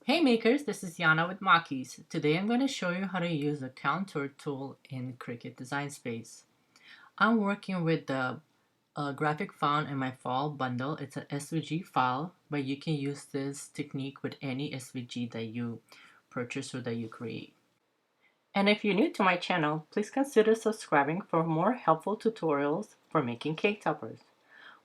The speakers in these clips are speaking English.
Hey makers, this is Yana with Mockys. Today I'm going to show you how to use the contour tool in Cricut Design Space. I'm working with the graphic found in my fall bundle. It's an SVG file, but you can use this technique with any SVG that you purchase or that you create. And if you're new to my channel, please consider subscribing for more helpful tutorials for making cake toppers.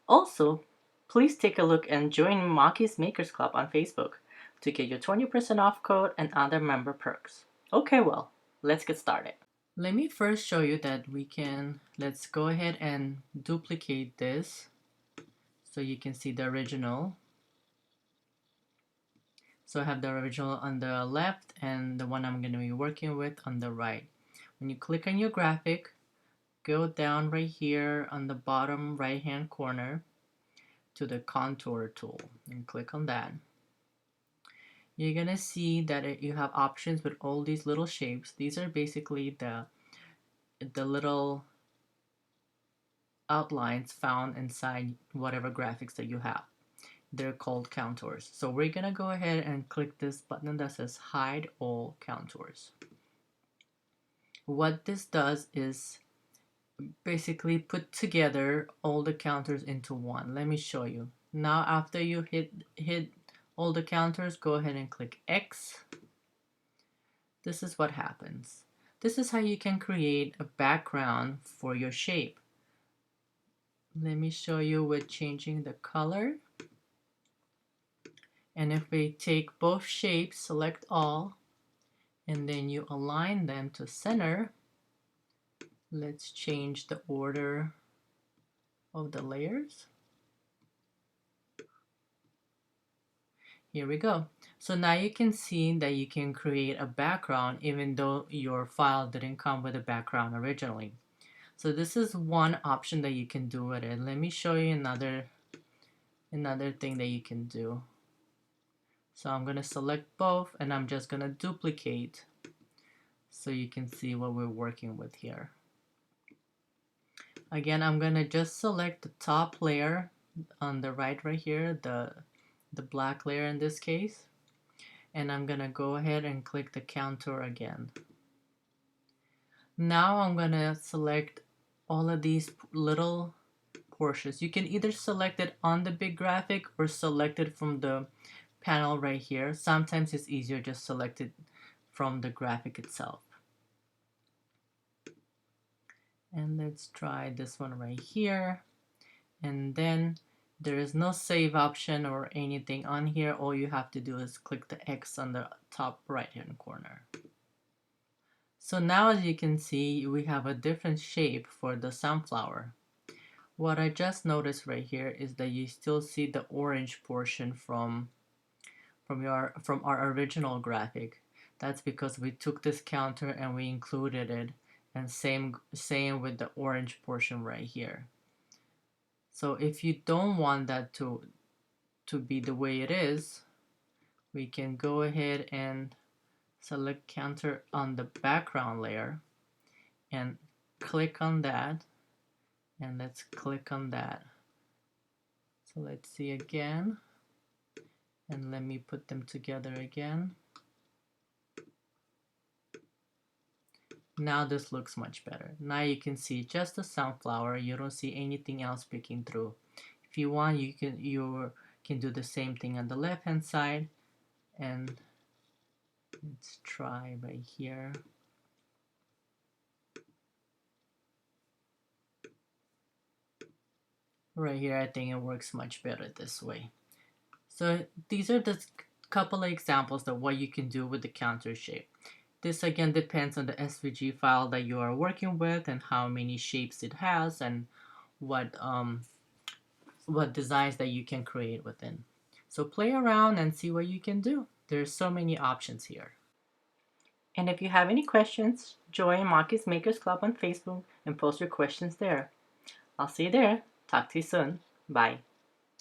Also, please take a look and join Mockys Makers Club on Facebook to get your 20% off code and other member perks. Okay, well, let's get started. Let me first show you that let's go ahead and duplicate this so you can see the original. So I have the original on the left and the one I'm going to be working with on the right. When you click on your graphic, go down right here on the bottom right hand corner to the contour tool and click on that. You're gonna see that you have options with all these little shapes. These are basically the little outlines found inside whatever graphics that you have. They're called contours. So we're gonna go ahead and click this button that says hide all contours. What this does is basically put together all the contours into one. Let me show you. Now after you hit all the contours, go ahead and click X. This is what happens. This is how you can create a background for your shape. Let me show you with changing the color. And if we take both shapes, select all, and then you align them to center, let's change the order of the layers. Here we go. So now you can see that you can create a background even though your file didn't come with a background originally. So this is one option that you can do with it. Let me show you another thing that you can do. So I'm going to select both and I'm just going to duplicate so you can see what we're working with here. Again, I'm going to just select the top layer on the right here, the black layer in this case, and I'm going to go ahead and click the contour again. Now I'm going to select all of these little portions. You can either select it on the big graphic or select it from the panel right here. Sometimes it's easier just select it from the graphic itself. And let's try this one right here. And then there is no save option or anything on here. All you have to do is click the X on the top right hand corner. So now as you can see, we have a different shape for the sunflower. What I just noticed right here is that you still see the orange portion from our original graphic. That's because we took this counter and we included it, and same with the orange portion right here. So if you don't want that to be the way it is, we can go ahead and select counter on the background layer and click on that, and let's click on that. So let's see again, and let me put them together again. Now this looks much better. Now you can see just the sunflower. You don't see anything else peeking through. If you want, you can do the same thing on the left hand side, and let's try right here. Right here, I think it works much better this way. So these are the couple of examples of what you can do with the contour shape. This again depends on the SVG file that you are working with and how many shapes it has and what designs that you can create within. So play around and see what you can do. There's so many options here. And if you have any questions, join Mockys Makers Club on Facebook and post your questions there. I'll see you there. Talk to you soon. Bye.